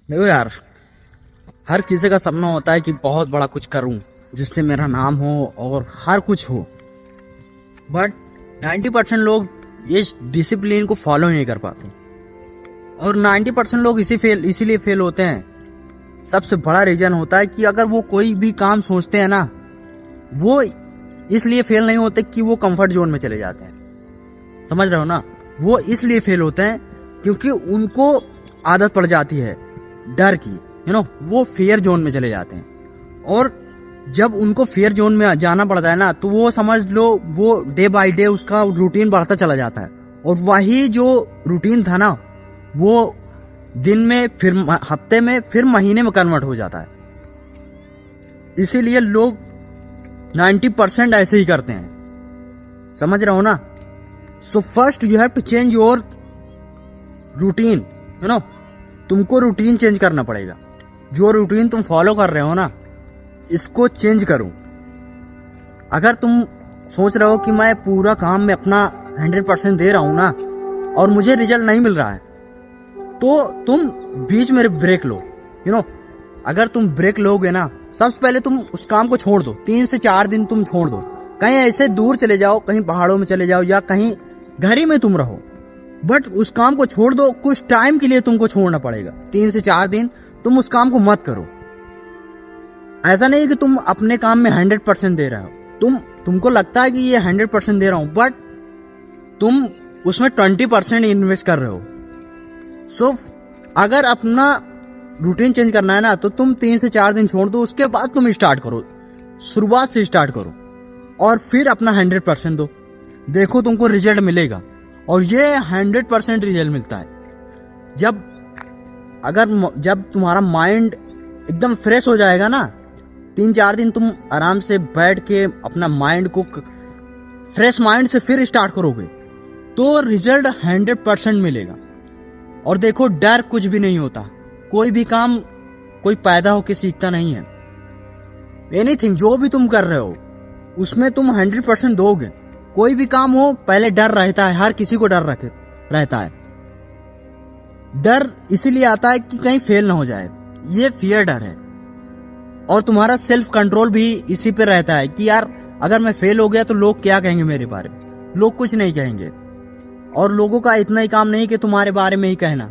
देखो यार, हर किसी का सपना होता है कि बहुत बड़ा कुछ करूं जिससे मेरा नाम हो और हर कुछ हो। बट 90% लोग ये डिसिप्लिन को फॉलो नहीं कर पाते और 90% लोग इसीलिए फेल होते हैं। सबसे बड़ा रीजन होता है कि अगर वो कोई भी काम सोचते हैं ना, वो इसलिए फेल नहीं होते कि वो कंफर्ट जोन में चले जाते हैं। समझ रहे हो ना? वो इसलिए फेल होते हैं क्योंकि उनको आदत पड़ जाती है डर की। वो फेयर जोन में चले जाते हैं और जब उनको फेयर जोन में जाना पड़ता है ना, तो वो समझ लो वो डे बाय डे उसका रूटीन बढ़ता चला जाता है और वही जो रूटीन था ना, वो दिन में, फिर हफ्ते में, फिर महीने में कन्वर्ट हो जाता है। इसीलिए लोग 90% ऐसे ही करते हैं। समझ रहे हो ना? So first you have to change your routine. तुमको रूटीन चेंज करना पड़ेगा। जो रूटीन तुम फॉलो कर रहे हो ना, इसको चेंज करो। अगर तुम सोच रहे हो कि मैं पूरा काम में अपना 100% दे रहा हूं ना और मुझे रिजल्ट नहीं मिल रहा है, तो तुम बीच में ब्रेक लो। अगर तुम ब्रेक लोगे ना, सबसे पहले तुम उस काम को छोड़ दो। 3 से 4 दिन तुम छोड़ दो, कहीं ऐसे दूर चले जाओ, कहीं पहाड़ों में चले जाओ या कहीं घर ही में तुम रहो, बट उस काम को छोड़ दो। कुछ टाइम के लिए तुमको छोड़ना पड़ेगा। 3 से 4 दिन तुम उस काम को मत करो। ऐसा नहीं है कि तुम अपने काम में 100% दे रहे हो। तुमको लगता है कि ये 100% दे रहा हूं, बट तुम उसमें 20% इन्वेस्ट कर रहे हो। सो अगर अपना रूटीन चेंज करना है ना, तो तुम 3 से 4 दिन छोड़ दो, उसके बाद तुम स्टार्ट करो। शुरुआत से स्टार्ट करो और फिर अपना 100% दो। देखो तुमको रिजल्ट मिलेगा और ये 100% रिजल्ट मिलता है जब तुम्हारा माइंड एकदम फ्रेश हो जाएगा ना। 3-4 दिन तुम आराम से बैठ के अपना माइंड को फ्रेश माइंड से फिर स्टार्ट करोगे, तो रिजल्ट 100% मिलेगा। और देखो, डर कुछ भी नहीं होता। कोई भी काम कोई पैदा होके सीखता नहीं है। एनीथिंग जो भी तुम कर रहे हो उसमें तुम 100% दोगे। कोई भी काम हो, पहले डर रहता है। हर किसी को डर रहता है। डर इसीलिए आता है कि कहीं फेल ना हो जाए। ये फियर डर है। और तुम्हारा सेल्फ कंट्रोल भी इसी पे रहता है कि यार अगर मैं फेल हो गया तो लोग क्या कहेंगे मेरे बारे में। लोग कुछ नहीं कहेंगे और लोगों का इतना ही काम नहीं कि तुम्हारे बारे में ही कहना।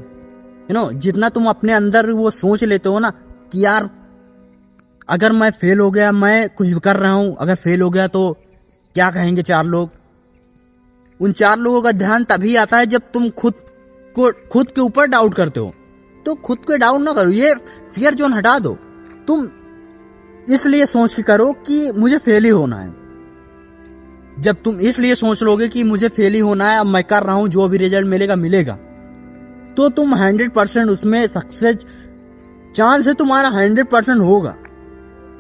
जितना तुम अपने अंदर वो सोच लेते हो ना कि यार अगर मैं फेल हो गया, मैं कुछ कर रहा हूं, अगर फेल हो गया तो क्या कहेंगे 4 लोग। उन 4 लोगों का ध्यान तभी आता है जब तुम खुद के ऊपर डाउट करते हो। तो खुद के डाउट ना करो, ये फियर जोन हटा दो। तुम इसलिए सोच के करो कि मुझे फेल ही होना है। जब तुम इसलिए सोच लोगे कि मुझे फेल ही होना है, अब मैं कर रहा हूं, जो भी रिजल्ट मिलेगा मिलेगा, तो तुम 100% उसमें सक्सेस चांस है तुम्हारा 100% होगा।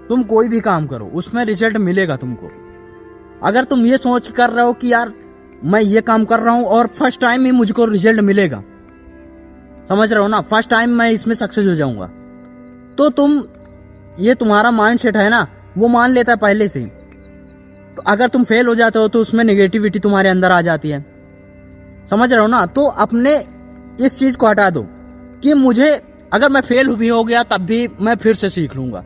तुम कोई भी काम करो उसमें रिजल्ट मिलेगा तुमको। अगर तुम ये सोच कर रहे हो कि यार मैं ये काम कर रहा हूं और फर्स्ट टाइम ही मुझको रिजल्ट मिलेगा, समझ रहे हो ना, फर्स्ट टाइम मैं इसमें सक्सेस हो जाऊंगा, तो ये तुम्हारा माइंड सेट है ना, वो मान लेता है पहले से। तो अगर तुम फेल हो जाते हो तो उसमें नेगेटिविटी तुम्हारे अंदर आ जाती है। समझ रहे हो ना? तो अपने इस चीज को हटा दो कि मुझे अगर मैं फेल भी हो गया तब भी मैं फिर से सीख लूंगा।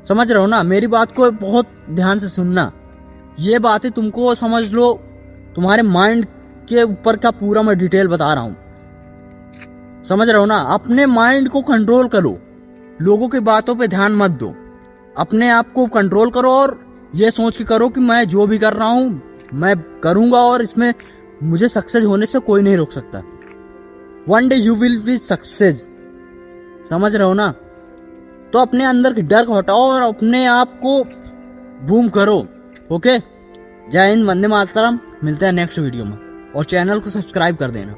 समझ रहे हो ना? मेरी बात को बहुत ध्यान से सुनना। ये बातें तुमको समझ लो, तुम्हारे माइंड के ऊपर का पूरा मैं डिटेल बता रहा हूं। समझ रहे हो ना? अपने माइंड को कंट्रोल करो, लोगों की बातों पे ध्यान मत दो। अपने आप को कंट्रोल करो और ये सोच के करो कि मैं जो भी कर रहा हूं मैं करूंगा और इसमें मुझे सक्सेस होने से कोई नहीं रोक सकता। One day you will be success. समझ रहे हो ना? तो अपने अंदर के डर को हटाओ और अपने आप को बूम करो। ओके, जय हिंद, वंदे मातरम। मिलते हैं नेक्स्ट वीडियो में और चैनल को सब्सक्राइब कर देना।